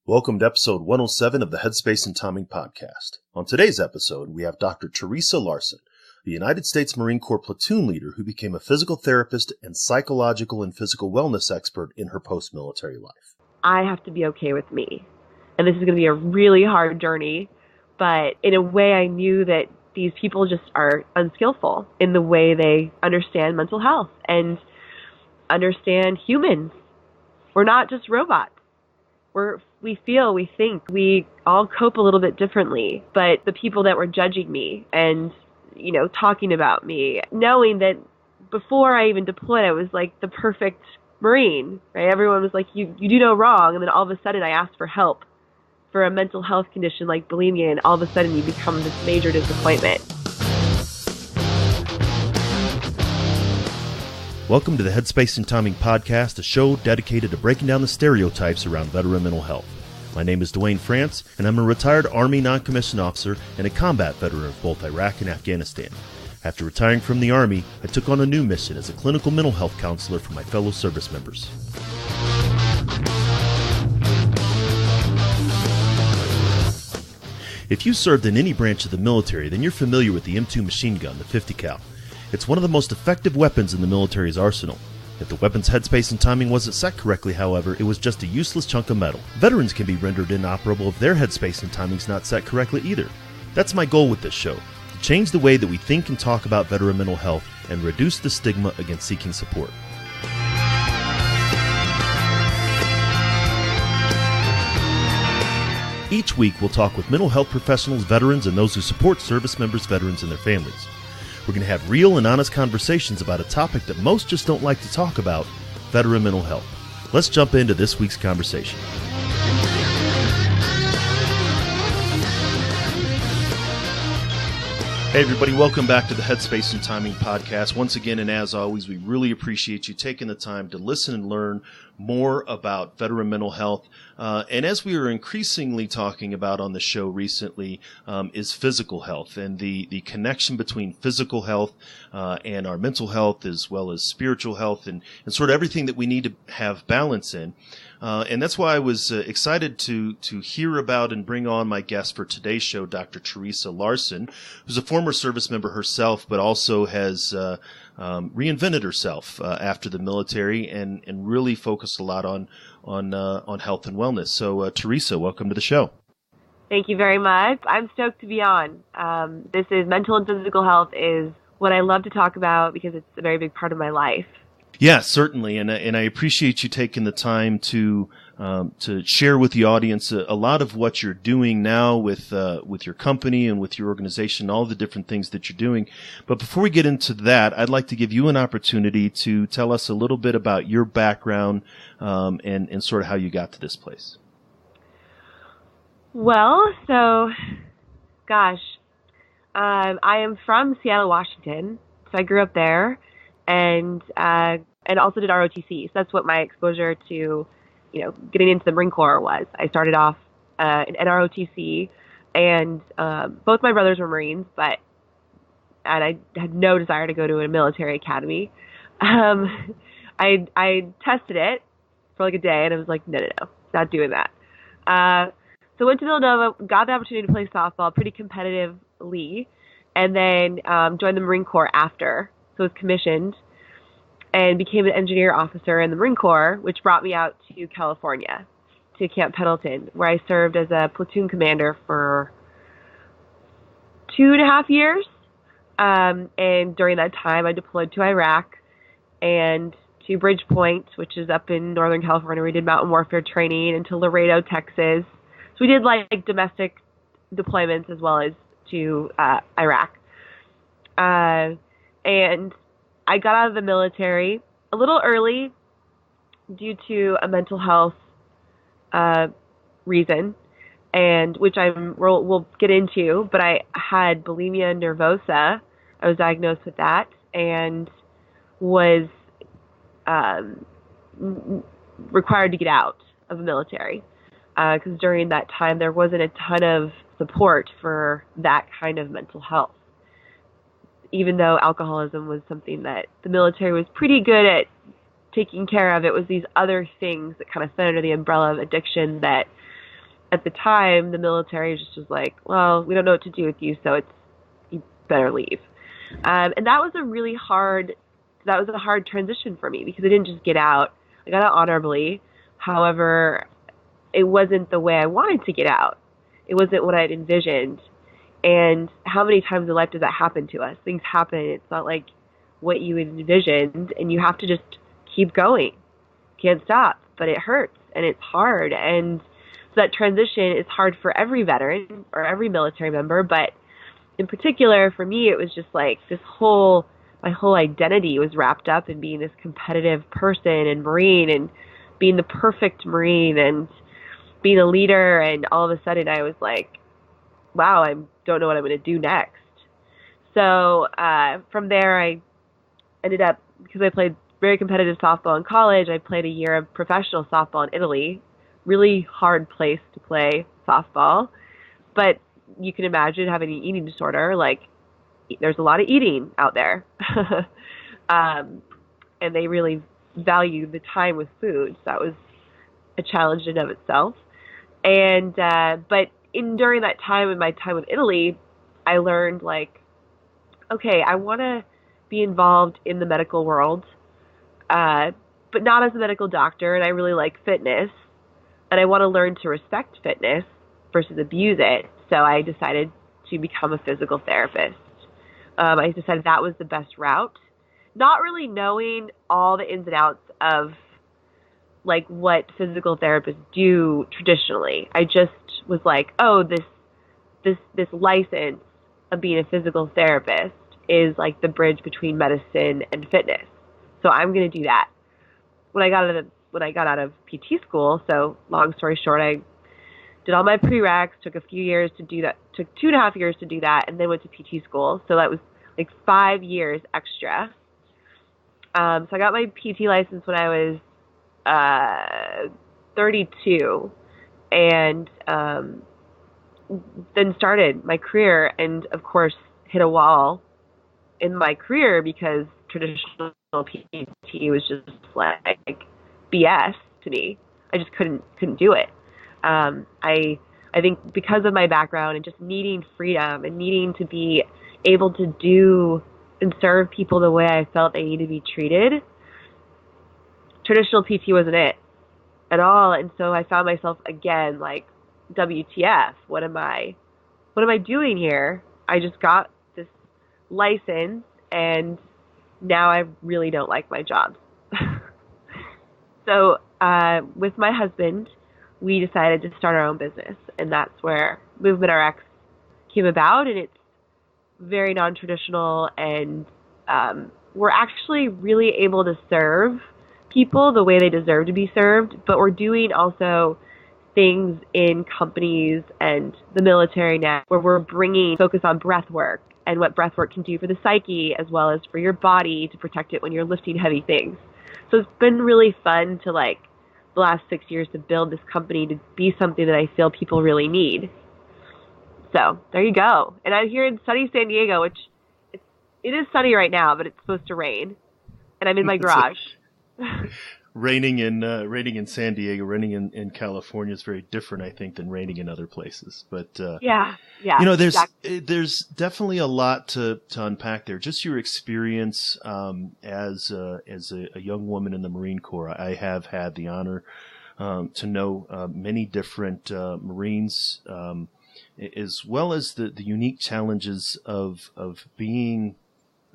Welcome to episode 107 of the Headspace and Timing podcast. On today's episode, we have Dr. Theresa Larson, the United States Marine Corps platoon leader who became a physical therapist and psychological and physical wellness expert in her post-military life. I have to be okay with me. And this is going to be a really hard journey, but in a way I knew that these people just are unskillful in the way they understand mental health and understand humans. We're not just robots. We feel, we think, we all cope a little bit differently. But the people that were judging me and, talking about me, knowing that before I even deployed, I was like the perfect Marine, right? Everyone was like, you do no wrong. And then all of a sudden I asked for help for a mental health condition like bulimia, and all of a sudden you become this major disappointment. Welcome to the Headspace and Timing podcast, a show dedicated to breaking down the stereotypes around veteran mental health. My name is Dwayne France, and I'm a retired Army non-commissioned officer and a combat veteran of both Iraq and Afghanistan. After retiring from the Army, I took on a new mission as a clinical mental health counselor for my fellow service members. If you served in any branch of the military, then you're familiar with the M2 machine gun, the 50 cal. It's one of the most effective weapons in the military's arsenal. If the weapon's headspace and timing wasn't set correctly, however, it was just a useless chunk of metal. Veterans can be rendered inoperable if their headspace and timing's not set correctly either. That's my goal with this show, to change the way that we think and talk about veteran mental health and reduce the stigma against seeking support. Each week, we'll talk with mental health professionals, veterans, and those who support service members, veterans, and their families. We're going to have real and honest conversations about a topic that most just don't like to talk about, veteran mental health. Let's jump into this week's conversation. Hey everybody, welcome back to the Headspace and Timing podcast. Once again, and as always, we really appreciate you taking the time to listen and learn more about veteran mental health. And as we are increasingly talking about on the show recently, is physical health and the connection between physical health and our mental health, as well as spiritual health, and sort of everything that we need to have balance in. And that's why I was excited to hear about and bring on my guest for today's show, Dr. Theresa Larson, who's a former service member herself, but also has reinvented herself after the military and really focused a lot on health and wellness. So, Theresa, welcome to the show. Thank you very much. I'm stoked to be on. This is mental and physical health is what I love to talk about because it's a very big part of my life. Yeah, certainly, and I appreciate you taking the time to share with the audience a lot of what you're doing now with your company and with your organization, all the different things that you're doing. But before we get into that, I'd like to give you an opportunity to tell us a little bit about your background and sort of how you got to this place. Well, so, I am from Seattle, Washington, so I grew up there. And also did ROTC. So that's what my exposure to, getting into the Marine Corps was. I started off in ROTC, and both my brothers were Marines, and I had no desire to go to a military academy. I tested it for like a day, and I was like, no, not doing that. So went to Villanova, got the opportunity to play softball pretty competitively, and then joined the Marine Corps after. So I was commissioned and became an engineer officer in the Marine Corps, which brought me out to California, to Camp Pendleton, where I served as a platoon commander for 2.5 years. And during that time, I deployed to Iraq and to Bridgepoint, which is up in Northern California. We did mountain warfare training, and to Laredo, Texas. So we did like domestic deployments as well as to Iraq. And I got out of the military a little early due to a mental health reason, and which we'll get into. But I had bulimia nervosa. I was diagnosed with that and was required to get out of the military because during that time there wasn't a ton of support for that kind of mental health. Even though alcoholism was something that the military was pretty good at taking care of, it was these other things that kind of fell under the umbrella of addiction that at the time, the military just was like, well, we don't know what to do with you, so you better leave. And that was a hard transition for me because I didn't just get out. I got out honorably. However, it wasn't the way I wanted to get out. It wasn't what I'd envisioned. And how many times in life does that happen to us? Things happen. It's not like what you envisioned, and you have to just keep going. Can't stop, but it hurts and it's hard. And so that transition is hard for every veteran or every military member, but in particular for me, it was just like my whole identity was wrapped up in being this competitive person and Marine and being the perfect Marine and being a leader. And all of a sudden I was like, wow, I don't know what I'm going to do next. So from there, I ended up, because I played very competitive softball in college, I played a year of professional softball in Italy. Really hard place to play softball. But you can imagine having an eating disorder, like there's a lot of eating out there. And they really value the time with food. So that was a challenge in of itself. And but during that time, in my time with Italy, I learned like, okay, I want to be involved in the medical world, but not as a medical doctor. And I really like fitness, and I want to learn to respect fitness versus abuse it. So I decided to become a physical therapist. I decided that was the best route, not really knowing all the ins and outs of like what physical therapists do traditionally. I just was like, oh, this license of being a physical therapist is like the bridge between medicine and fitness. So I'm going to do that. When I got out of PT school, so long story short, I did all my prereqs, took a few years to do that, took 2.5 years to do that, and then went to PT school. So that was like 5 years extra. So I got my PT license when I was 32, and then started my career, and of course hit a wall in my career because traditional PT was just like BS to me. I just couldn't do it. I think because of my background and just needing freedom and needing to be able to do and serve people the way I felt they needed to be treated, traditional PT wasn't it at all. And so I found myself again like, WTF, what am I doing here? I just got this license and now I really don't like my job. So with my husband, we decided to start our own business, and that's where Movement RX came about. And it's very non-traditional, and we're actually really able to serve people the way they deserve to be served, but we're doing also things in companies and the military now where we're bringing focus on breath work and what breath work can do for the psyche as well as for your body to protect it when you're lifting heavy things. So it's been really fun to like the last 6 years to build this company to be something that I feel people really need. So there you go. And I'm here in sunny San Diego, which it is sunny right now, but it's supposed to rain. And I'm in my garage. Raining in San Diego, raining in California is very different, I think, than raining in other places. But yeah, there's definitely a lot to unpack there. Just your experience as a young woman in the Marine Corps. I have had the honor to know many different Marines, as well as the unique challenges of being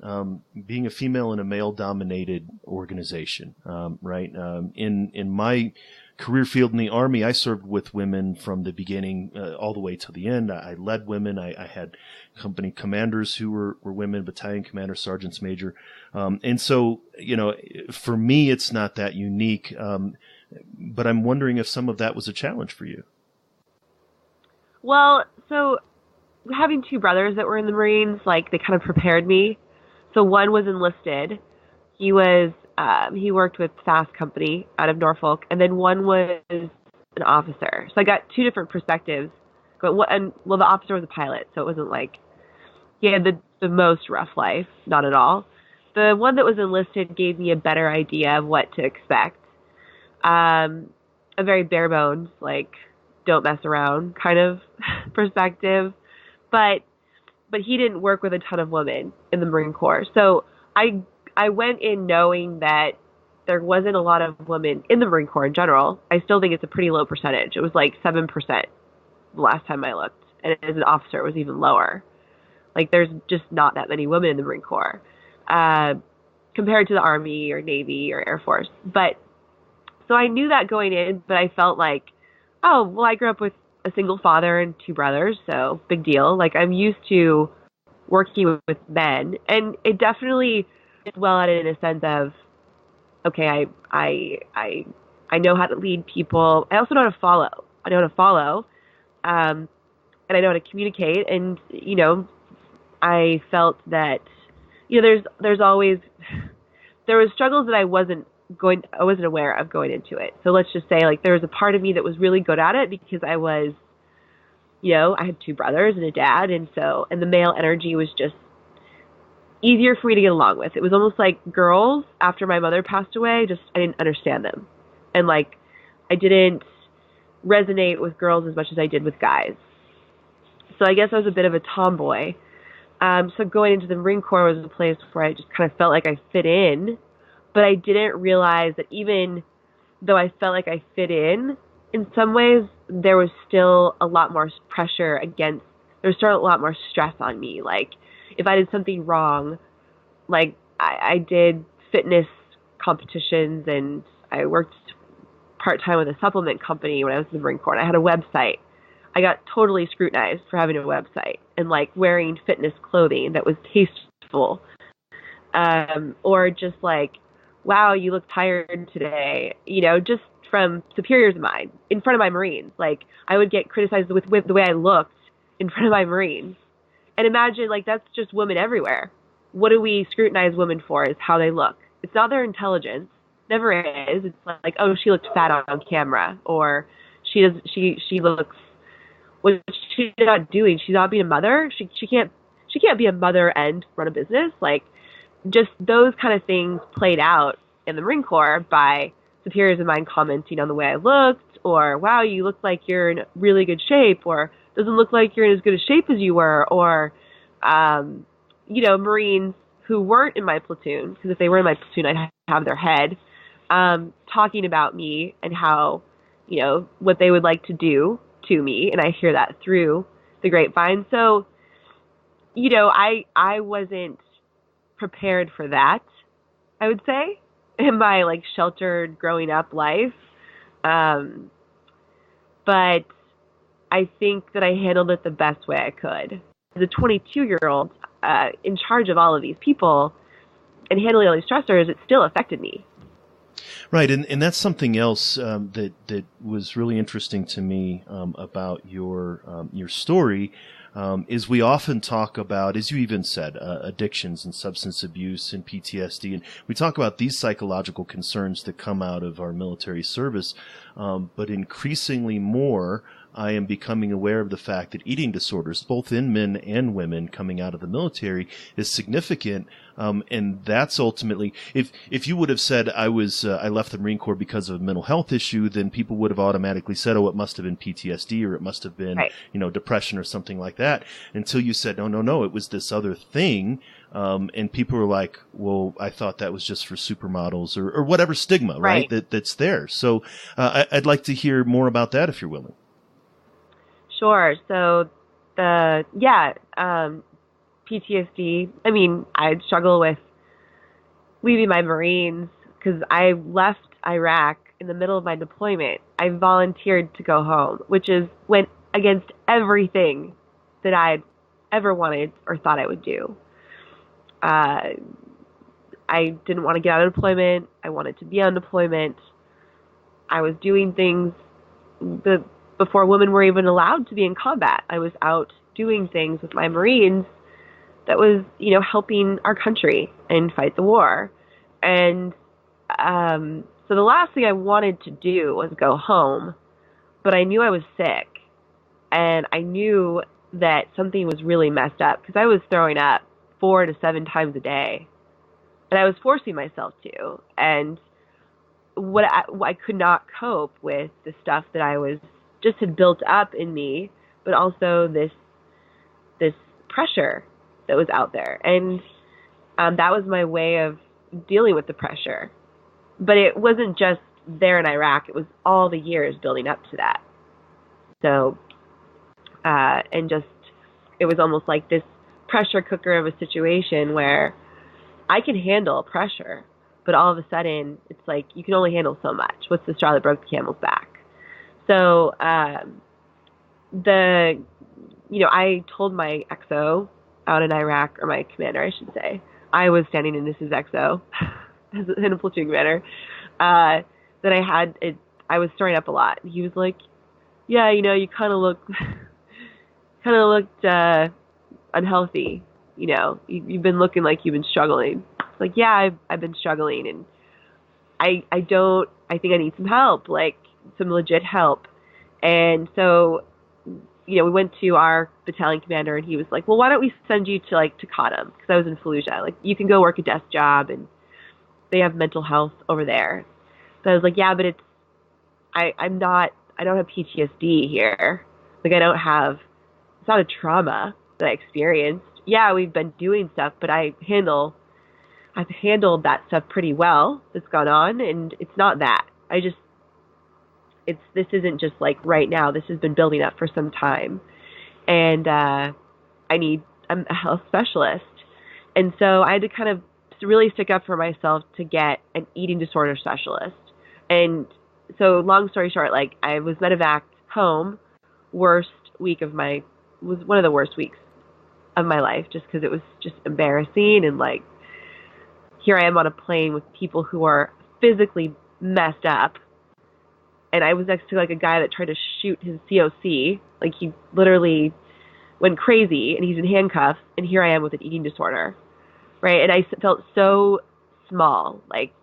a female in a male-dominated organization, right? In my career field in the Army, I served with women from the beginning all the way to the end. I led women. I had company commanders who were women, battalion commanders, sergeants major. And so, for me, it's not that unique. But I'm wondering if some of that was a challenge for you. Well, so having two brothers that were in the Marines, like they kind of prepared me. So one was enlisted. He worked with Fast Company out of Norfolk, and then one was an officer. So I got two different perspectives. But the officer was a pilot, so it wasn't like he had the most rough life, not at all. The one that was enlisted gave me a better idea of what to expect. A very bare bones, like don't mess around kind of perspective. But he didn't work with a ton of women in the Marine Corps. So I went in knowing that there wasn't a lot of women in the Marine Corps in general. I still think it's a pretty low percentage. It was like 7% the last time I looked. And as an officer, it was even lower. Like, there's just not that many women in the Marine Corps compared to the Army or Navy or Air Force. But so I knew that going in, but I felt like, oh, well, I grew up with a single father and 2 brothers, so big deal. Like, I'm used to working with men, and it definitely is well at it in a sense of, okay, I know how to lead people. I also know how to follow. And I know how to communicate. And I felt that there's always there was struggles that I wasn't aware of going into it. So let's just say, like, there was a part of me that was really good at it because I was, I had 2 brothers and a dad, and the male energy was just easier for me to get along with. It was almost like girls, after my mother passed away, I didn't understand them. And, like, I didn't resonate with girls as much as I did with guys. So I guess I was a bit of a tomboy. So going into the Marine Corps was a place where I just kind of felt like I fit in, but I didn't realize that even though I felt like I fit in some ways, there was still a lot more pressure there was still a lot more stress on me. Like, if I did something wrong, like I did fitness competitions and I worked part-time with a supplement company when I was in the Marine Corps, and I had a website. I got totally scrutinized for having a website and, like, wearing fitness clothing that was tasteful. Or just like, wow, you look tired today, just from superiors of mine in front of my Marines. Like, I would get criticized with the way I looked in front of my Marines. And imagine, like, that's just women everywhere. What do we scrutinize women for is how they look. It's not their intelligence. Never is. It's like, oh, she looked fat on camera, or she looks, what she's not doing. She's not being a mother. She can't be a mother and run a business. Like, just those kind of things played out in the Marine Corps by superiors of mine commenting on the way I looked, or, wow, you look like you're in really good shape, or doesn't look like you're in as good a shape as you were, or, Marines who weren't in my platoon, because if they were in my platoon, I'd have their head, talking about me and how, what they would like to do to me, and I hear that through the grapevine. So, I wasn't prepared for that, I would say, in my, like, sheltered growing up life. But I think that I handled it the best way I could. As a 22-year-old in charge of all of these people and handling all these stressors, it still affected me. Right, and that's something else that was really interesting to me about your story. Is we often talk about, as you even said, addictions and substance abuse and PTSD, and we talk about these psychological concerns that come out of our military service, but increasingly more, I am becoming aware of the fact that eating disorders, both in men and women coming out of the military, is significant. And that's ultimately, if you would have said I left the Marine Corps because of a mental health issue, then people would have automatically said, oh, it must have been PTSD, or it must have been, right, depression or something like that. Until you said, no, it was this other thing. And people were like, well, I thought that was just for supermodels or whatever stigma, right? That's there. So, I'd like to hear more about that if you're willing. Sure. So PTSD, I mean, I'd struggle with leaving my Marines because I left Iraq in the middle of my deployment. I volunteered to go home, which went against everything that I'd ever wanted or thought I would do. I didn't want to get out of deployment. I wanted to be on deployment. I was doing things before women were even allowed to be in combat. I was out doing things with my Marines that was, helping our country and fight the war. And so the last thing I wanted to do was go home, but I knew I was sick, and I knew that something was really messed up because I was throwing up 4 to 7 times a day, and I was forcing myself to. And I could not cope with the stuff that I was just had built up in me, but also this pressure that was out there. And that was my way of dealing with the pressure. But it wasn't just there in Iraq. It was all the years building up to that. So, and just, it was almost like this pressure cooker of a situation where I can handle pressure, but all of a sudden it's like you can only handle so much. What's the straw that broke the camel's back? So, I told my XO out in Iraq, or my commander, I should say, I was standing in this as XO, in a platoon commander, that I was throwing up a lot. And he was like, yeah, you kind of looked unhealthy. You've been looking like you've been struggling. It's like, yeah, I've been struggling, and I think I need some help, like some legit help. And so, we went to our battalion commander, and he was like, well, why don't we send you to Khartoum? Because I was in Fallujah. Like, you can go work a desk job, and they have mental health over there. So I was like, yeah, but I don't have PTSD here. Like, it's not a trauma that I experienced. Yeah, we've been doing stuff, but I've handled that stuff pretty well that's gone on, and it's not that. This isn't just like right now. This has been building up for some time, and I'm a health specialist, and so I had to kind of really stick up for myself to get an eating disorder specialist. And so, long story short, like, I was medevac home. Was one of the worst weeks of my life, just because it was just embarrassing, and like, here I am on a plane with people who are physically messed up. And I was next to like a guy that tried to shoot his COC. Like, he literally went crazy, and he's in handcuffs. And here I am with an eating disorder, right? And I felt so small. Like,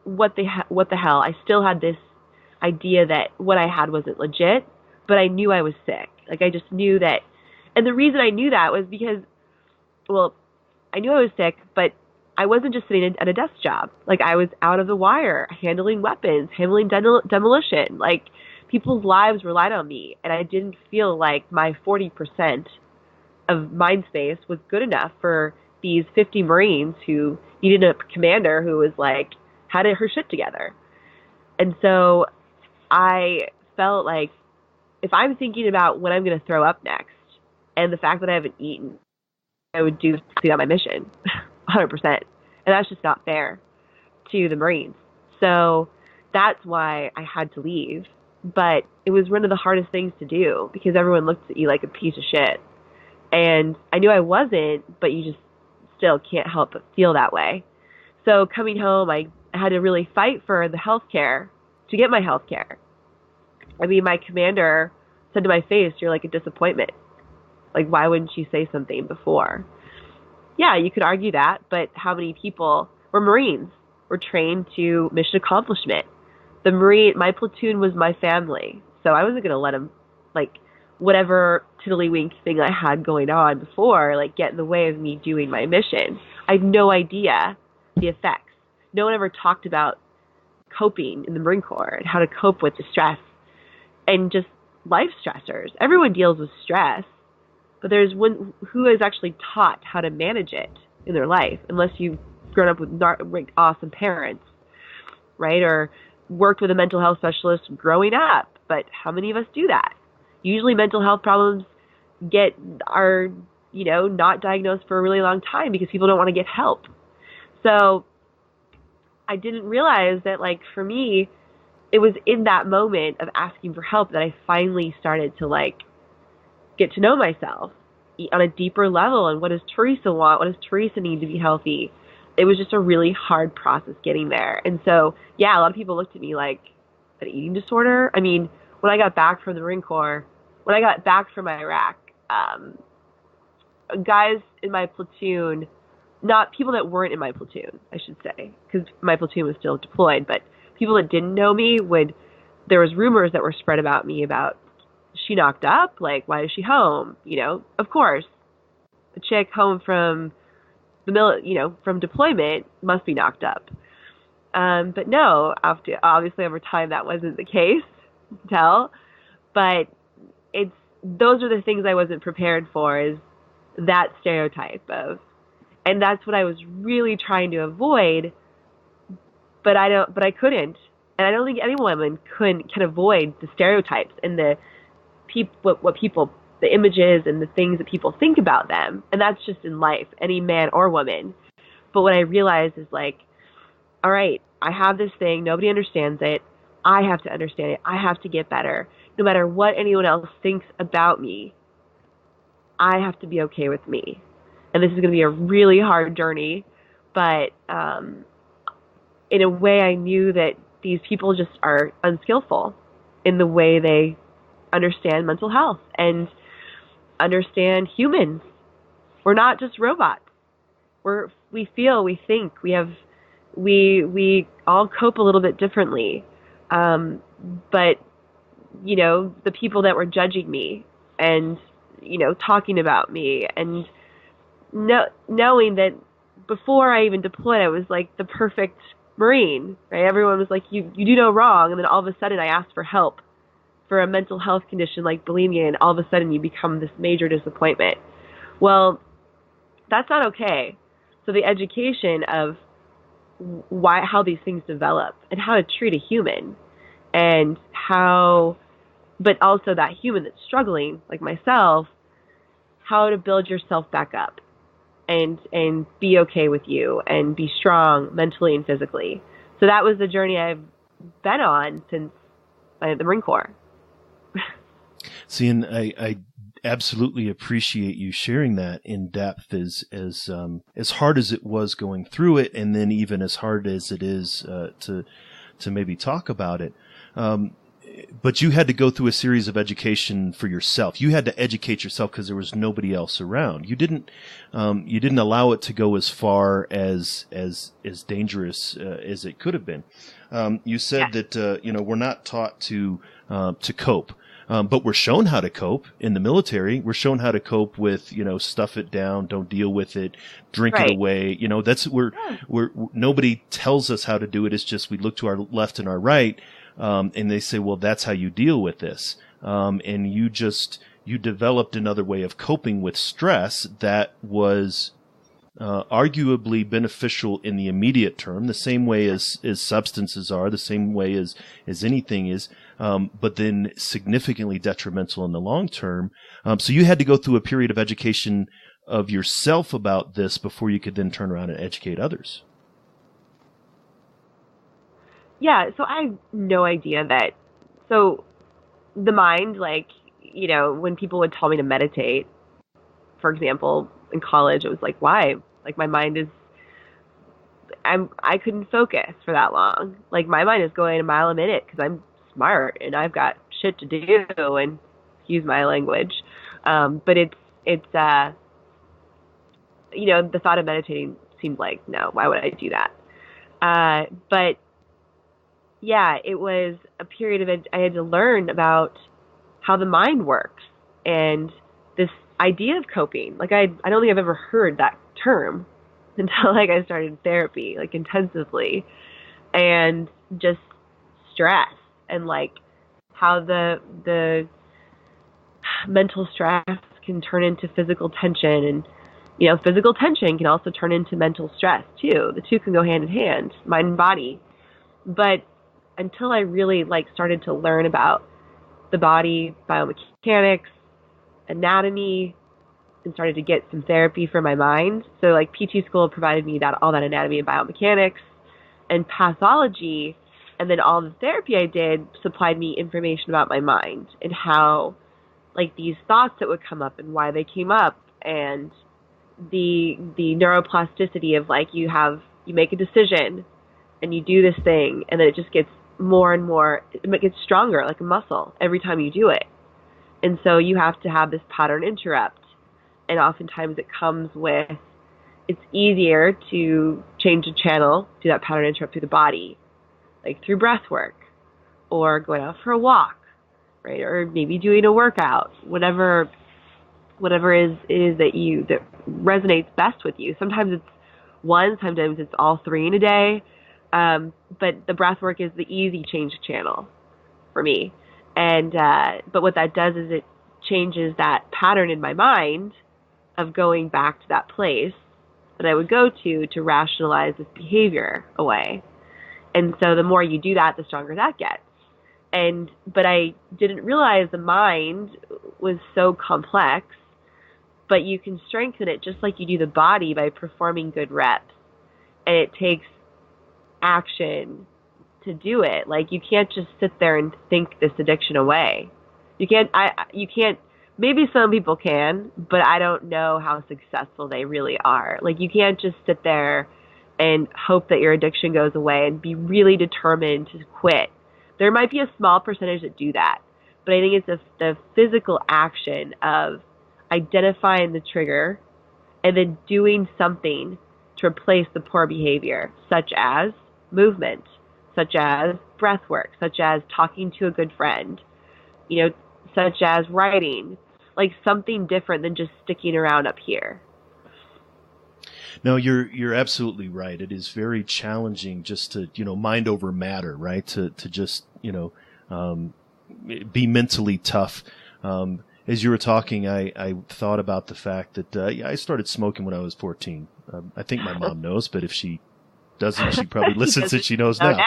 what the hell? I still had this idea that what I had wasn't legit, but I knew I was sick. Like, I just knew that. And the reason I knew that was because, well, I knew I was sick, but I wasn't just sitting at a desk job. Like, I was out of the wire, handling weapons, handling demolition. Like, people's lives relied on me, and I didn't feel like my 40% of mind space was good enough for these 50 Marines who needed a commander who was like, had her shit together. And so I felt like, if I'm thinking about when I'm going to throw up next, and the fact that I haven't eaten, I would do on my mission, 100%. And that's just not fair to the Marines. So that's why I had to leave. But it was one of the hardest things to do, because everyone looked at you like a piece of shit. And I knew I wasn't, but you just still can't help but feel that way. So coming home, I had to really fight for the health care, to get my health care. I mean, my commander said to my face, you're like a disappointment. Like, why wouldn't you say something before? Yeah, you could argue that, but how many people were Marines? Were trained to mission accomplishment. My platoon was my family, so I wasn't going to let them, like, whatever tiddlywink thing I had going on before, like, get in the way of me doing my mission. I had no idea the effects. No one ever talked about coping in the Marine Corps and how to cope with the stress and just life stressors. Everyone deals with stress, but there's one who is actually taught how to manage it in their life, unless you've grown up with awesome parents, right? Or worked with a mental health specialist growing up. But how many of us do that? Usually mental health problems are not diagnosed for a really long time because people don't want to get help. So I didn't realize that, like, for me, it was in that moment of asking for help that I finally started to, like, get to know myself on a deeper level. And what does Theresa want? What does Theresa need to be healthy? It was just a really hard process getting there. And so, yeah, a lot of people looked at me like, an eating disorder? I mean, when I got back from the Marine Corps, when I got back from Iraq, guys in my platoon, not people that weren't in my platoon, I should say, because my platoon was still deployed, but people that didn't know me there was rumors that were spread about me about, she knocked up, like, why is she home? Of course, a chick home from from deployment must be knocked up. But no, obviously over time that wasn't the case. tell. But those are the things I wasn't prepared for, is that stereotype of, and that's what I was really trying to avoid, but I couldn't. And I don't think any woman can avoid the stereotypes and the what people, the images and the things that people think about them. And that's just in life, any man or woman. But what I realized is like, all right, I have this thing, nobody understands it. I have to understand it. I have to get better. No matter what anyone else thinks about me, I have to be okay with me. And this is going to be a really hard journey, but in a way I knew that these people just are unskillful in the way they understand mental health and understand humans. We're not just robots. We feel, we think, we all cope a little bit differently. But, you know, the people that were judging me and, you know, talking about me and knowing that before I even deployed, I was like the perfect Marine, right? Everyone was like, you do no wrong. And then all of a sudden I asked for help for a mental health condition like bulimia, and all of a sudden you become this major disappointment. Well, that's not okay. So the education of how these things develop and how to treat a human, and but also that human that's struggling, like myself, how to build yourself back up and be okay with you and be strong mentally and physically. So that was the journey I've been on since the Marine Corps. See, and I absolutely appreciate you sharing that in depth, as hard as it was going through it, and then even as hard as it is to maybe talk about it. But you had to go through a series of education for yourself. You had to educate yourself because there was nobody else around. You didn't allow it to go as far as dangerous as it could have been. You said that we're not taught to cope. But we're shown how to cope in the military. We're shown how to cope with, stuff it down, don't deal with it, drink it away. That's we're nobody tells us how to do it. It's just we look to our left and our right, and they say, well, that's how you deal with this. And you developed another way of coping with stress that was arguably beneficial in the immediate term, the same way as substances are, the same way as anything is, but then significantly detrimental in the long term. So you had to go through a period of education of yourself about this before you could then turn around and educate others. Yeah, so I have no idea that. So the mind, when people would tell me to meditate, for example, in college, it was like, why? Like, my mind I couldn't focus for that long. Like, my mind is going a mile a minute because I'm smart and I've got shit to do, and excuse my language. But it's the thought of meditating seemed like, no, why would I do that? But yeah, it was a period of I had to learn about how the mind works and this idea of coping. Like, I don't think I've ever heard that term until I started therapy, intensively, and just stress and how the mental stress can turn into physical tension, and physical tension can also turn into mental stress too. The two can go hand in hand, mind and body. But until I really started to learn about the body, biomechanics, anatomy, and started to get some therapy for my mind. So PT school provided me all that anatomy and biomechanics and pathology, and then all the therapy I did supplied me information about my mind and how these thoughts that would come up and why they came up, and the neuroplasticity of you make a decision and you do this thing, and then it just gets more and more, it gets stronger like a muscle every time you do it. And so you have to have this pattern interrupt. And oftentimes it comes with, it's easier to change the channel, do that pattern interrupt through the body, through breath work, or going out for a walk, right? Or maybe doing a workout, whatever it is that resonates best with you. Sometimes it's one, sometimes it's all three in a day. But the breath work is the easy change channel for me. And but what that does is it changes that pattern in my mind of going back to that place that I would go to rationalize this behavior away. And so the more you do that, the stronger that gets. But I didn't realize the mind was so complex, but you can strengthen it just like you do the body by performing good reps. And it takes action to do it. Like, you can't just sit there and think this addiction away. You can't, maybe some people can, but I don't know how successful they really are. Like, you can't just sit there and hope that your addiction goes away and be really determined to quit. There might be a small percentage that do that, but I think it's the physical action of identifying the trigger and then doing something to replace the poor behavior, such as movement, such as breath work, such as talking to a good friend, such as writing, like something different than just sticking around up here. No, you're absolutely right. It is very challenging just to, mind over matter, right? To just, be mentally tough. As you were talking, I thought about the fact that, I started smoking when I was 14. I think my mom knows, but if she doesn't, she probably listens and she knows now.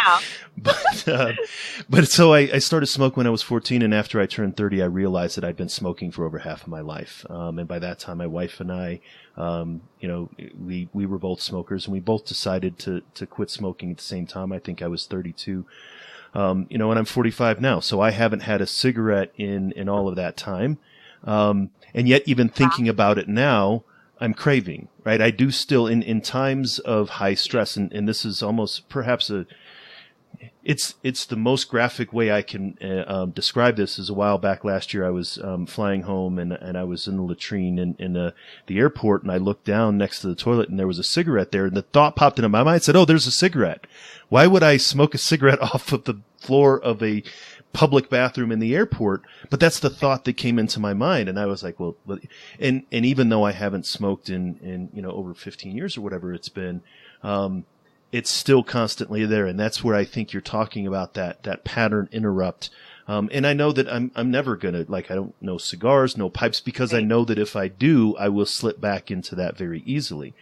But so I started smoking when I was 14, and after I turned 30, I realized that I'd been smoking for over half of my life. And by that time, my wife and I, we were both smokers, and we both decided to quit smoking at the same time. I think I was 32. And I'm 45 now, so I haven't had a cigarette in all of that time. And yet, even thinking about it now, I'm craving, right? I do still in times of high stress, and this is almost perhaps it's the most graphic way I can describe this. Is a while back last year, I was flying home, and I was in the latrine in the airport, and I looked down next to the toilet, and there was a cigarette there, and the thought popped into my mind, said, "Oh, there's a cigarette. Why would I smoke a cigarette off of the floor of a public bathroom in the airport?" But that's the thought that came into my mind. And I was like, well, and even though I haven't smoked in over 15 years or whatever it's been, it's still constantly there. And that's where I think you're talking about that pattern interrupt. And I know that I'm never going to, I don't know cigars, no pipes, because I know that if I do, I will slip back into that very easily.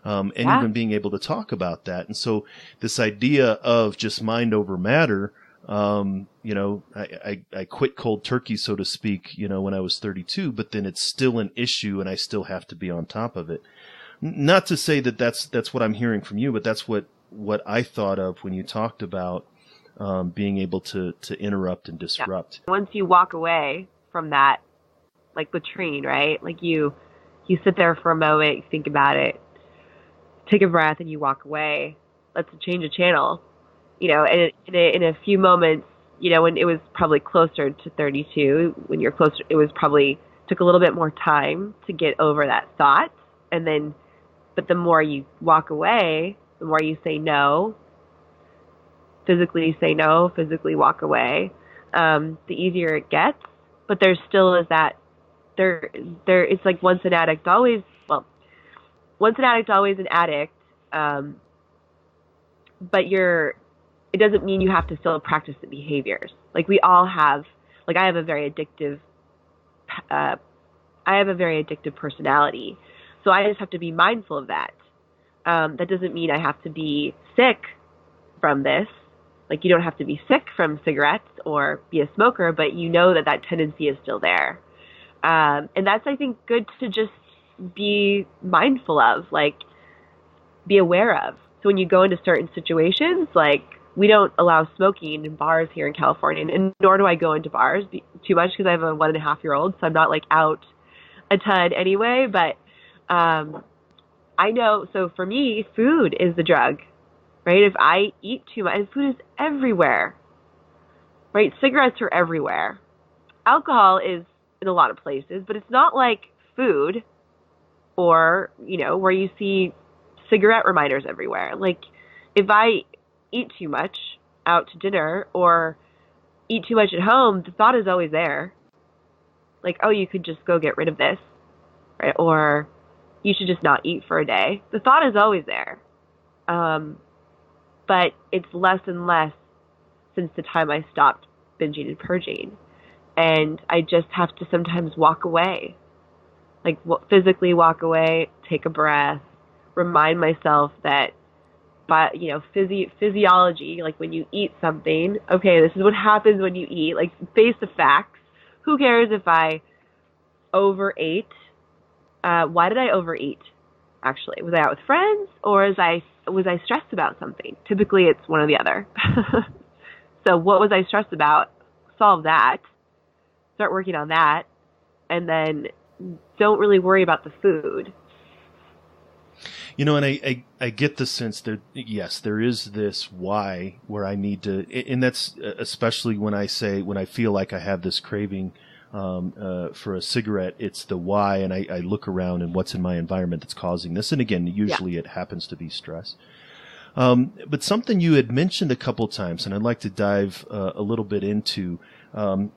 Even being able to talk about that. And so this idea of just mind over matter, I quit cold turkey, so to speak, when I was 32, but then it's still an issue and I still have to be on top of it. Not to say that that's what I'm hearing from you, but that's what I thought of when you talked about being able to interrupt and disrupt. Yeah. Once you walk away from that, like latrine, right? Like you sit there for a moment, you think about it, take a breath, and you walk away. Let's change a channel. And in a few moments, when it was probably closer to 32, when you're closer, it was probably took a little bit more time to get over that thought. But the more you walk away, the more you say no, physically say no, physically walk away, the easier it gets. But there still is that, it's like once an addict, always an addict. But it doesn't mean you have to still practice the behaviors. Like we all have, I have a very addictive personality. So I just have to be mindful of that. That doesn't mean I have to be sick from this. Like you don't have to be sick from cigarettes or be a smoker, but that tendency is still there. And that's, I think, good to just be mindful of, be aware of. So when you go into certain situations, we don't allow smoking in bars here in California, and nor do I go into bars too much because I have a 1.5-year-old, so I'm not out a ton anyway. But I know, so for me, food is the drug, right? If I eat too much, and food is everywhere, right? Cigarettes are everywhere. Alcohol is in a lot of places, but it's not like food or, where you see cigarette reminders everywhere. If I eat too much out to dinner or eat too much at home, the thought is always there. Oh, you could just go get rid of this, right? Or you should just not eat for a day. The thought is always there. But it's less and less since the time I stopped binging and purging. And I just have to sometimes walk away, like physically walk away, take a breath, remind myself that, but physiology, like when you eat something, okay, this is what happens when you eat, like face the facts. Who cares if I overate? Why did I overeat? Actually, was I out with friends, or was I stressed about something? Typically, it's one or the other. So, what was I stressed about? Solve that. Start working on that, and then don't really worry about the food. And I get the sense that, yes, there is this why where I need to, and that's especially when I feel like I have this craving for a cigarette, it's the why, and I look around and what's in my environment that's causing this. And again, usually it happens to be stress. But something you had mentioned a couple times, and I'd like to dive a little bit into,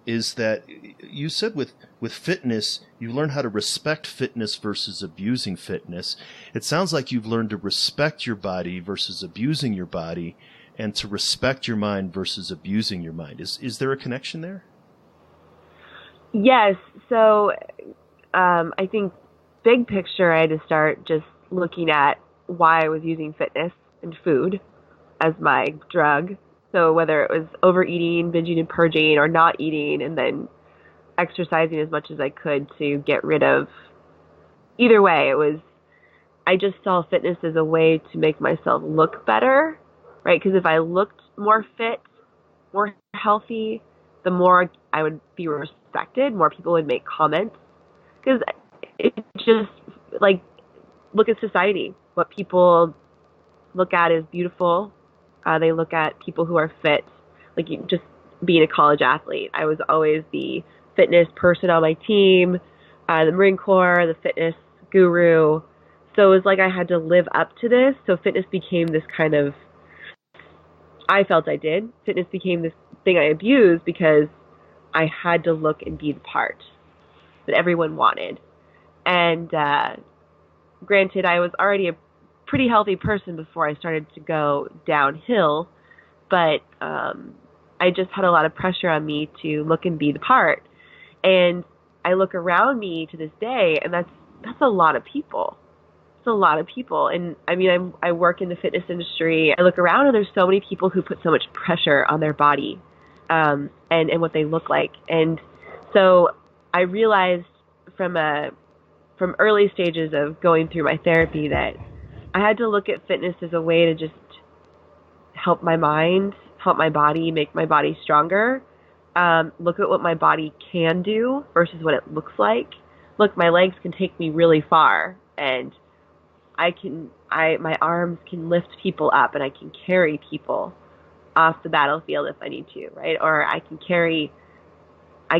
is that you said with fitness, you learn how to respect fitness versus abusing fitness. It sounds like you've learned to respect your body versus abusing your body, and to respect your mind versus abusing your mind. Is there a connection there? Yes. So I think big picture, I had to start just looking at why I was using fitness and food as my drug. So whether it was overeating, binging and purging, or not eating and then exercising as much as I could to get rid of, either way, I just saw fitness as a way to make myself look better, right? Because if I looked more fit, more healthy, the more I would be respected, more people would make comments. Because it just, like, look at society. What people look at is beautiful. They look at people who are fit. Like, you just being a college athlete, I was always the fitness person on my team, the Marine Corps, the fitness guru. So it was like I had to live up to this. So fitness became this kind of, I felt I did. Fitness became this thing I abused because I had to look and be the part that everyone wanted. And granted, I was already a pretty healthy person before I started to go downhill, but I just had a lot of pressure on me to look and be the part. And I look around me to this day, and that's a lot of people. It's a lot of people. And I mean, I work in the fitness industry. I look around, and there's so many people who put so much pressure on their body and what they look like. And so I realized from early stages of going through my therapy that I had to look at fitness as a way to just help my mind, help my body, make my body stronger, look at what my body can do versus what it looks like. Look, my legs can take me really far, and my arms can lift people up, and I can carry people off the battlefield if I need to, right? Or I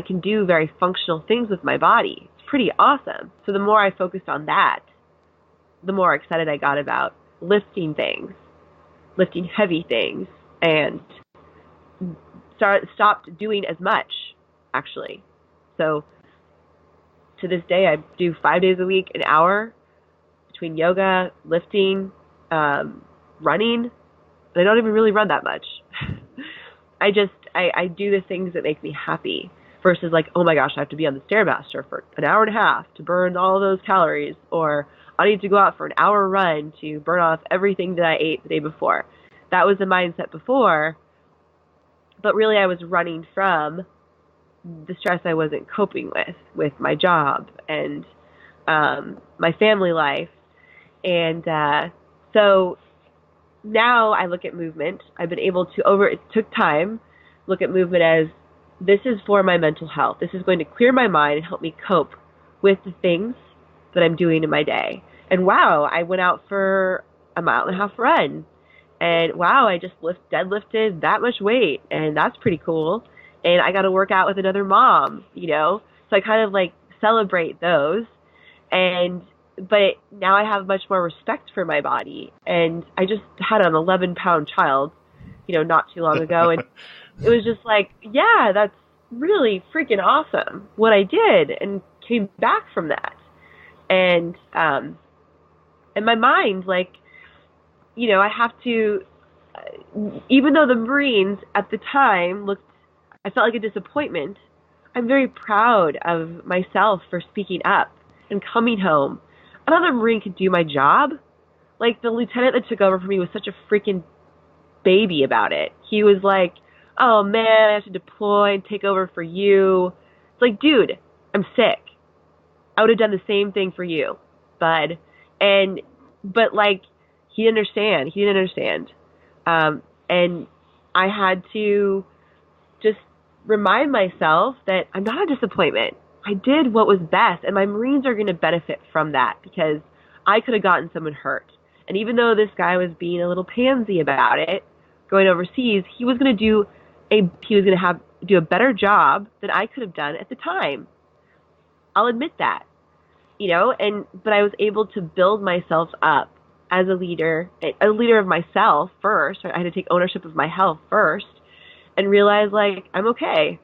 can do very functional things with my body. It's pretty awesome. So the more I focused on that, the more excited I got about lifting heavy things, and stopped doing as much, actually. So to this day, I do 5 days a week, an hour between yoga, lifting, running. I don't even really run that much. I do the things that make me happy versus like, oh my gosh, I have to be on the Stairmaster for an hour and a half to burn all of those calories, or I need to go out for an hour run to burn off everything that I ate the day before. That was the mindset before, but really I was running from the stress I wasn't coping with my job and my family life. And so now I look at movement. I've been able to, it took time, look at movement as this is for my mental health. This is going to clear my mind and help me cope with the things that I'm doing in my day. And wow, I went out for a 1.5 mile run. And wow, I just deadlifted that much weight. And that's pretty cool. And I got to work out with another mom, So I kind of like celebrate those. But now I have much more respect for my body. And I just had an 11-pound child, not too long ago. And it was just like, yeah, that's really freaking awesome what I did and came back from that. And my mind, like, I have to, even though the Marines at the time I felt like a disappointment, I'm very proud of myself for speaking up and coming home. Another Marine could do my job. Like, the lieutenant that took over for me was such a freaking baby about it. He was like, oh man, I have to deploy and take over for you. It's like, dude, I'm sick. I would have done the same thing for you, bud. But like, he didn't understand. He didn't understand. And I had to just remind myself that I'm not a disappointment. I did what was best, and my Marines are going to benefit from that, because I could have gotten someone hurt. And even though this guy was being a little pansy about it, going overseas, he was going to do a better job than I could have done at the time. I'll admit that, but I was able to build myself up as a leader of myself first. I had to take ownership of my health first and realize, like, I'm okay.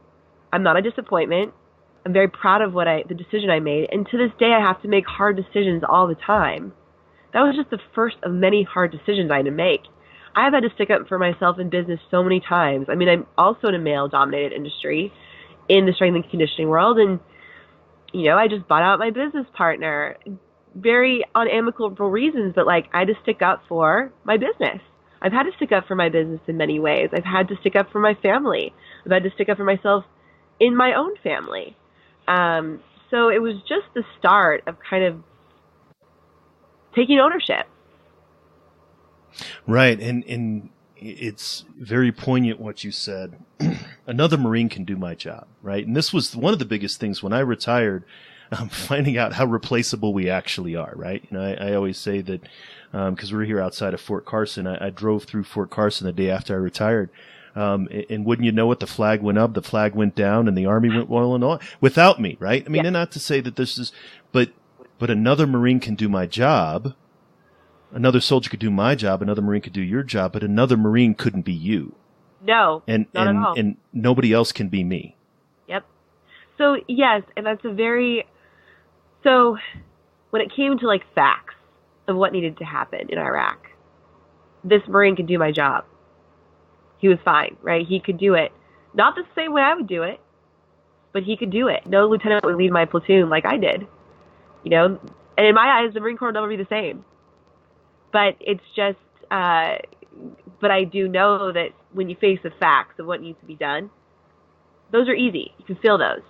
I'm not a disappointment. I'm very proud of the decision I made. And to this day, I have to make hard decisions all the time. That was just the first of many hard decisions I had to make. I have had to stick up for myself in business so many times. I mean, I'm also in a male-dominated industry in the strength and conditioning world. And, I just bought out my business partner very on amicable reasons, but like, I had to stick up for my business. I've had to stick up for my business in many ways. I've had to stick up for my family. I've had to stick up for myself in my own family. So it was just the start of kind of taking ownership. Right. And it's very poignant what you said. Another Marine can do my job, right? And this was one of the biggest things when I retired, finding out how replaceable we actually are, right? I always say that because we're here outside of Fort Carson, I drove through Fort Carson the day after I retired. And wouldn't you know it, the flag went up, the flag went down, and the Army went boiling on without me, right? I mean, and not to say that this is, but another Marine can do my job. Another soldier could do my job. Another Marine could do your job, but another Marine couldn't be you. No, not at all. And nobody else can be me. Yep. So yes, and that's so when it came to like facts of what needed to happen in Iraq, this Marine could do my job. He was fine, right? He could do it. Not the same way I would do it, but he could do it. No lieutenant would lead my platoon like I did. And in my eyes, the Marine Corps will never be the same. But it's just, but I do know that when you face the facts of what needs to be done, those are easy. You can feel those.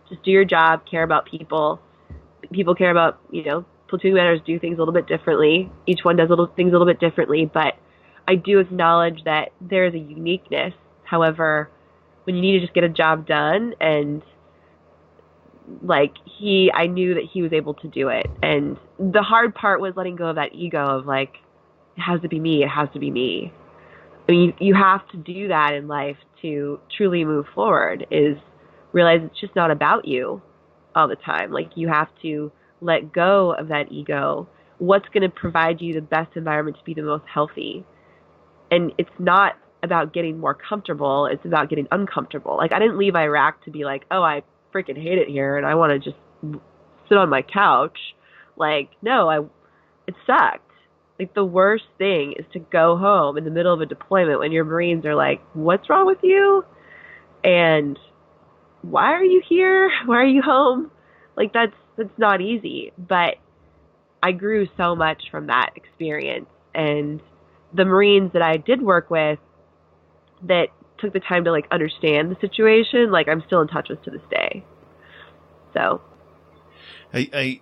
Just do your job, care about people. People care about, platoon commanders do things a little bit differently. Each one does things a little bit differently, but I do acknowledge that there is a uniqueness. However, when you need to just get a job done, and like I knew that he was able to do it. And the hard part was letting go of that ego of like, it has to be me. It has to be me. I mean, you have to do that in life to truly move forward, is realize it's just not about you all the time. Like, you have to let go of that ego. What's going to provide you the best environment to be the most healthy? And it's not about getting more comfortable. It's about getting uncomfortable. Like, I didn't leave Iraq to be like, oh, I freaking hate it here and I want to just sit on my couch. Like, no, it sucked. Like, the worst thing is to go home in the middle of a deployment when your Marines are like, what's wrong with you? And why are you here? Why are you home? Like, that's not easy. But I grew so much from that experience. And the Marines that I did work with that took the time to like understand the situation, like, I'm still in touch with to this day. So I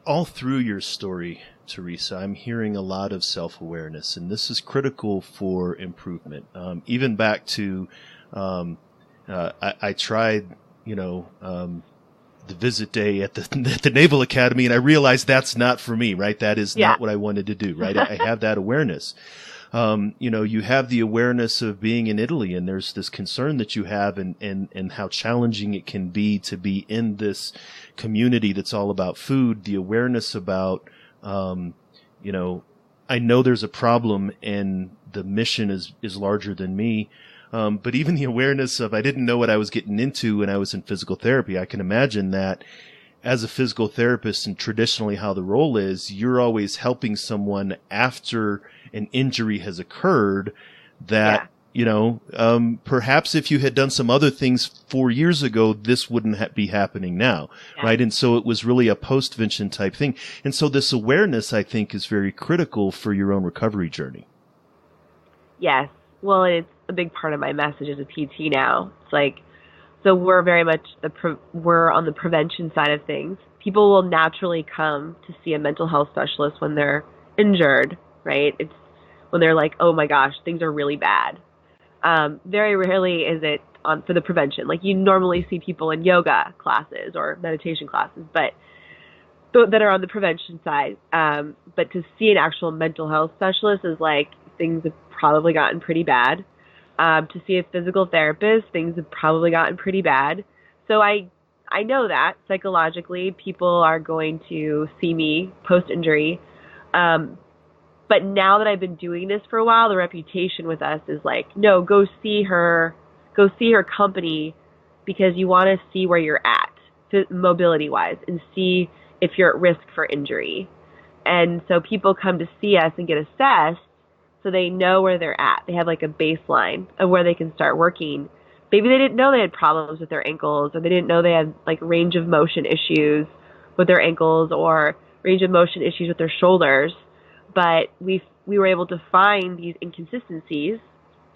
all through your story, Theresa, I'm hearing a lot of self-awareness, and this is critical for improvement. Even back to I tried, the visit day at the Naval Academy, and I realized that's not for me, right? That is not what I wanted to do, right? I have that awareness. You have the awareness of being in Italy, and there's this concern that you have and how challenging it can be to be in this community that's all about food, the awareness about, I know there's a problem and the mission is larger than me. But even the awareness of, I didn't know what I was getting into when I was in physical therapy. I can imagine that as a physical therapist, and traditionally how the role is, you're always helping someone after an injury has occurred that perhaps if you had done some other things 4 years ago, this wouldn't be happening now, right? And so it was really a post-vention type thing. And so this awareness, I think, is very critical for your own recovery journey. Yes. Well, it's a big part of my message as a PT now. It's like, so we're very much we're on the prevention side of things. People will naturally come to see a mental health specialist when they're injured, right? It's when they're like, oh my gosh, things are really bad. Very rarely is it for the prevention. Like, you normally see people in yoga classes or meditation classes, but that are on the prevention side. But to see an actual mental health specialist is like, things have probably gotten pretty bad. To see a physical therapist, things have probably gotten pretty bad. So I know that psychologically people are going to see me post-injury. But now that I've been doing this for a while, the reputation with us is like, no, go see her company, because you want to see where you're at mobility-wise and see if you're at risk for injury. And so people come to see us and get assessed so they know where they're at. They have like a baseline of where they can start working. Maybe they didn't know they had problems with their ankles, or they didn't know they had like range of motion issues with their ankles or range of motion issues with their shoulders. But we were able to find these inconsistencies,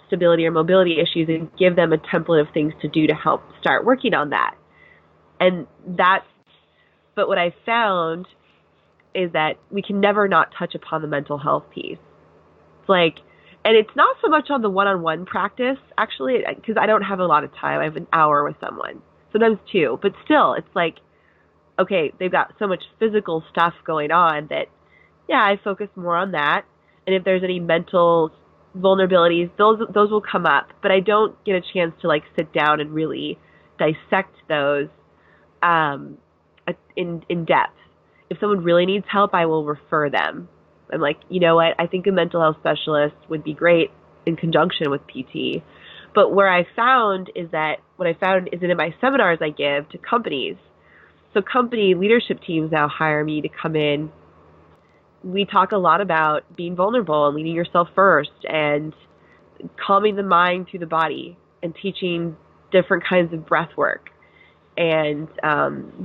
stability or mobility issues, and give them a template of things to do to help start working on that. But what I found is that we can never not touch upon the mental health piece. It's like, and it's not so much on the one-on-one practice, actually, because I don't have a lot of time. I have an hour with someone, sometimes 2, but still, it's like, okay, they've got so much physical stuff going on that, yeah, I focus more on that. And if there's any mental vulnerabilities, those will come up. But I don't get a chance to like sit down and really dissect those in depth. If someone really needs help, I will refer them. I'm like, you know what? I think a mental health specialist would be great in conjunction with PT. But what I found is that in my seminars I give to companies. So company leadership teams now hire me to come in. We talk a lot about being vulnerable and leading yourself first and calming the mind through the body and teaching different kinds of breath work and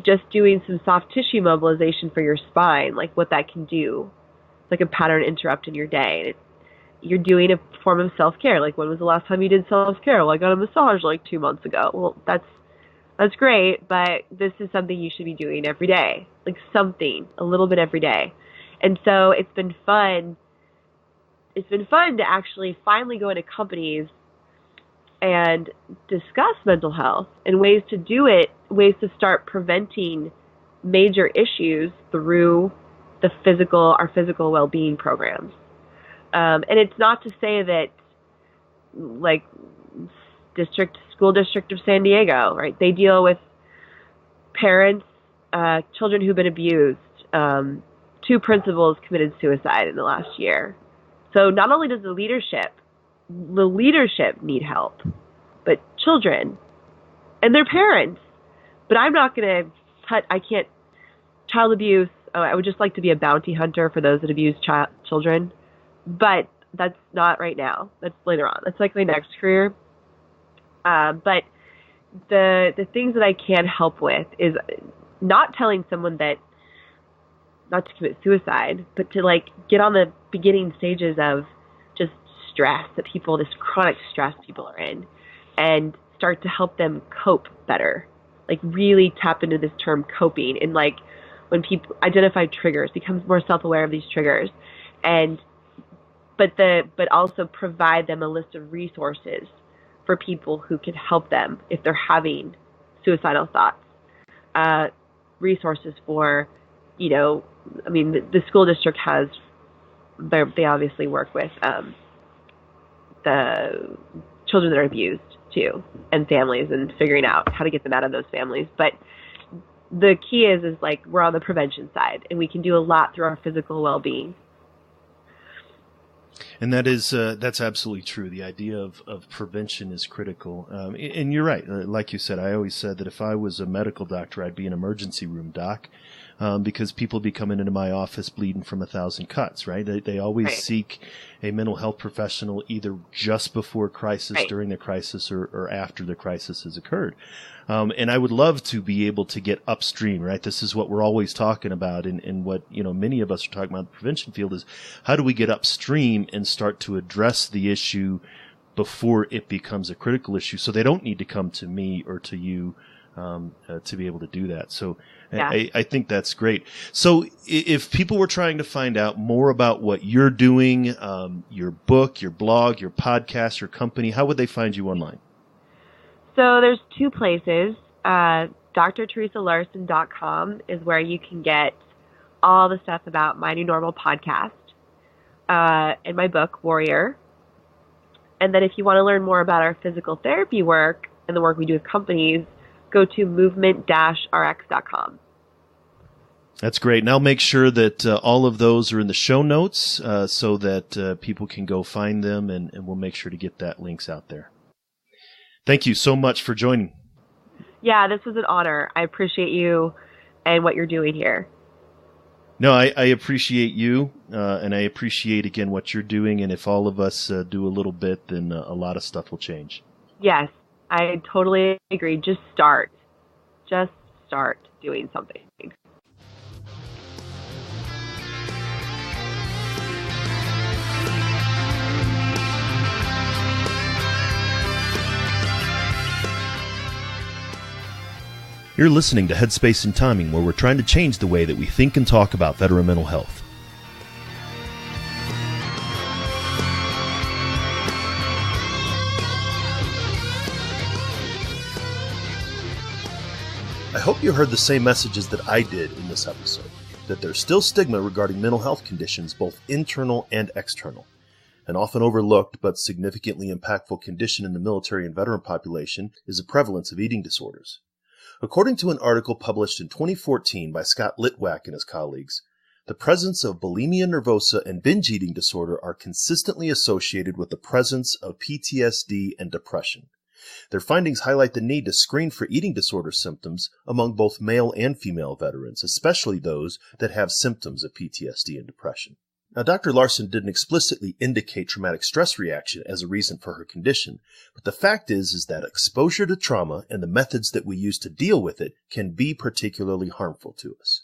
just doing some soft tissue mobilization for your spine, like what that can do. It's like a pattern interrupt in your day. You're doing a form of self-care. Like, when was the last time you did self-care? Well, I got a massage like 2 months ago. Well, that's great, but this is something you should be doing every day, like something, a little bit every day. And so it's been fun. It's been fun to actually finally go into companies and discuss mental health and ways to do it, ways to start preventing major issues through our physical well-being programs. And it's not to say that, like, school district of San Diego, right? They deal with parents, children who've been abused. 2 principals committed suicide in the last year. So not only does the leadership need help, but children and their parents. But I'm not going to child abuse. I would just like to be a bounty hunter for those that abuse children. But that's not right now. That's later on. That's like my next career. But the things that I can help with is not telling someone that not to commit suicide, but to like get on the beginning stages of just stress this chronic stress people are in, and start to help them cope better. Like, really tap into this term coping, and like when people identify triggers, becomes more self-aware of these triggers, but also provide them a list of resources for people who can help them if they're having suicidal thoughts. Resources for, the school district they obviously work with the children that are abused too, and families, and figuring out how to get them out of those families. But the key is like, we're on the prevention side, and we can do a lot through our physical well-being. And that's absolutely true. The idea of prevention is critical. And you're right. Like you said, I always said that if I was a medical doctor, I'd be an emergency room doc. because people be coming into my office bleeding from 1,000 cuts, right? They always seek a mental health professional either just before crisis, during the crisis, or after the crisis has occurred. And I would love to be able to get upstream, right? This is what we're always talking about, and what, many of us are talking about in the prevention field is how do we get upstream and start to address the issue before it becomes a critical issue, so they don't need to come to me or to you to be able to do that. So I think that's great. So if people were trying to find out more about what you're doing, your book, your blog, your podcast, your company, how would they find you online? So there's two places. drteresalarson.com is where you can get all the stuff about my New Normal podcast and my book, Warrior. And then if you want to learn more about our physical therapy work and the work we do with companies, go to movement-rx.com. That's great. And I'll make sure that all of those are in the show notes so that people can go find them, and we'll make sure to get that links out there. Thank you so much for joining. Yeah, this was an honor. I appreciate you and what you're doing here. No, I appreciate you, and I appreciate, again, what you're doing. And if all of us do a little bit, then a lot of stuff will change. Yes, I totally agree. Just start. Just start doing something. You're listening to Headspace and Timing, where we're trying to change the way that we think and talk about veteran mental health. I hope you heard the same messages that I did in this episode, that there's still stigma regarding mental health conditions, both internal and external. An often overlooked but significantly impactful condition in the military and veteran population is the prevalence of eating disorders. According to an article published in 2014 by Scott Litwack and his colleagues, the presence of bulimia nervosa and binge eating disorder are consistently associated with the presence of PTSD and depression. Their findings highlight the need to screen for eating disorder symptoms among both male and female veterans, especially those that have symptoms of PTSD and depression. Now, Dr. Larson didn't explicitly indicate traumatic stress reaction as a reason for her condition, but the fact is that exposure to trauma and the methods that we use to deal with it can be particularly harmful to us.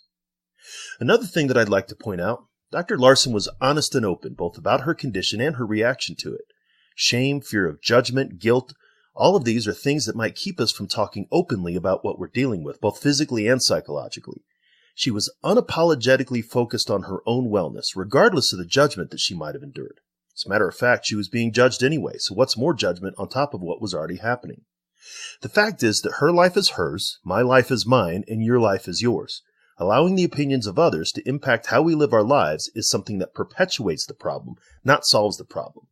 Another thing that I'd like to point out, Dr. Larson was honest and open both about her condition and her reaction to it. Shame, fear of judgment, guilt, all of these are things that might keep us from talking openly about what we're dealing with, both physically and psychologically. She was unapologetically focused on her own wellness, regardless of the judgment that she might have endured. As a matter of fact, she was being judged anyway, so what's more judgment on top of what was already happening? The fact is that her life is hers, my life is mine, and your life is yours. Allowing the opinions of others to impact how we live our lives is something that perpetuates the problem, not solves the problem.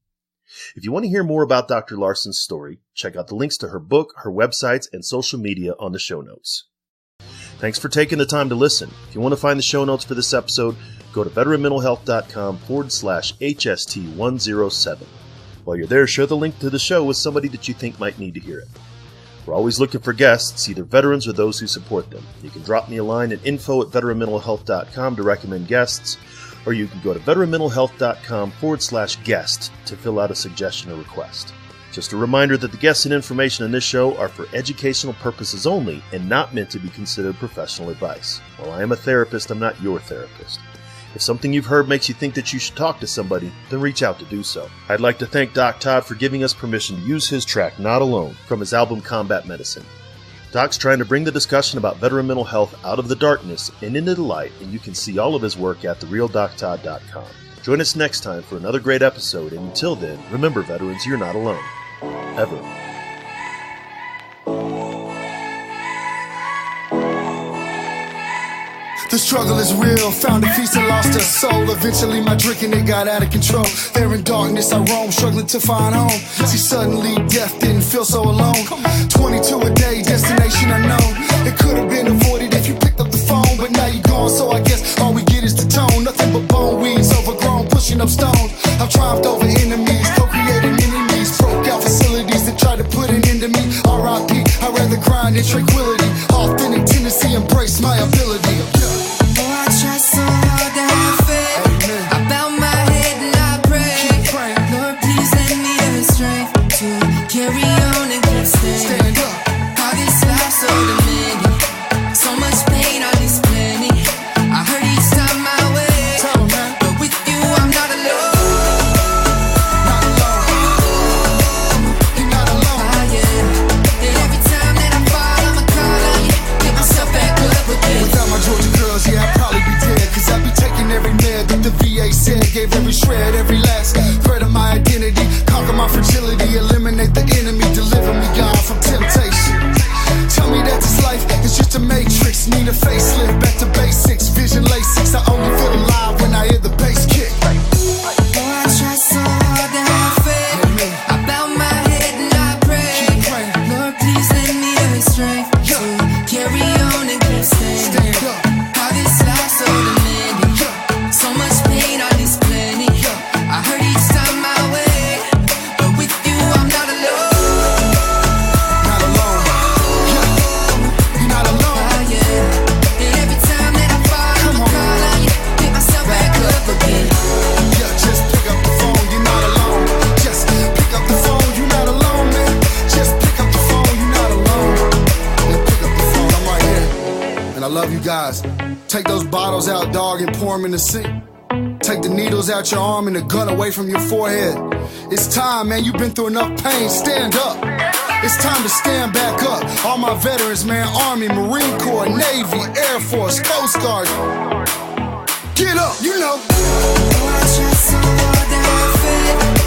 If you want to hear more about Dr. Larson's story, check out the links to her book, her websites, and social media on the show notes. Thanks for taking the time to listen. If you want to find the show notes for this episode, go to veteranmentalhealth.com/HST107. While you're there, share the link to the show with somebody that you think might need to hear it. We're always looking for guests, either veterans or those who support them. You can drop me a line at info@veteranmentalhealth.com to recommend guests, or you can go to veteranmentalhealth.com/guest to fill out a suggestion or request. Just a reminder that the guests and information in this show are for educational purposes only and not meant to be considered professional advice. While I am a therapist, I'm not your therapist. If something you've heard makes you think that you should talk to somebody, then reach out to do so. I'd like to thank Doc Todd for giving us permission to use his track, Not Alone, from his album Combat Medicine. Doc's trying to bring the discussion about veteran mental health out of the darkness and into the light, and you can see all of his work at therealdoctodd.com. Join us next time for another great episode, and until then, remember, veterans, you're not alone. Ever. The struggle is real, found a feast and lost a soul. Eventually my drinking, it got out of control. There in darkness I roam, struggling to find home. See, suddenly death didn't feel so alone. 22 a day, destination unknown. It could have been avoided if you picked up the phone, but now you're gone, so I guess all we get is the tone. Nothing but bone weeds, overgrown, pushing up stones. I've triumphed over enemies, co-created enemies. Broke out facilities that tried to put an end to me. R.I.P. I'd rather grind in tranquility. Authentic tendency, embrace my ability. 6 need a facelift, back to basics. Vision LASIX, I only feel alive when I hear the bass kick. Oh, I try so hard to have faith. I bow my head and I pray. Lord, please lend me the strength to carry on and keep standing. How this life's so demanding. So much pain on this planet. I hurt each time I wait, but with you I'm not alone. Not alone. You're not alone. Yeah. And every time that I fall, I'ma call on you, pick myself back up again. Just pick up the phone, you're not alone. Just pick up the phone, you're not alone, man. Just pick up the phone, you're not alone. Yeah, pick up the phone, I'm right here. And I love you guys. Take those bottles out, dog, and pour them in the sink. Take the needles out your arm and the gun away from your forehead. It's time, man, you've been through enough pain, stand up. It's time to stand back up. All my veterans, man, Army, Marine Corps, Navy, Air Force, Coast Guard. Get up, you know. Oh, I try so hard to have faith.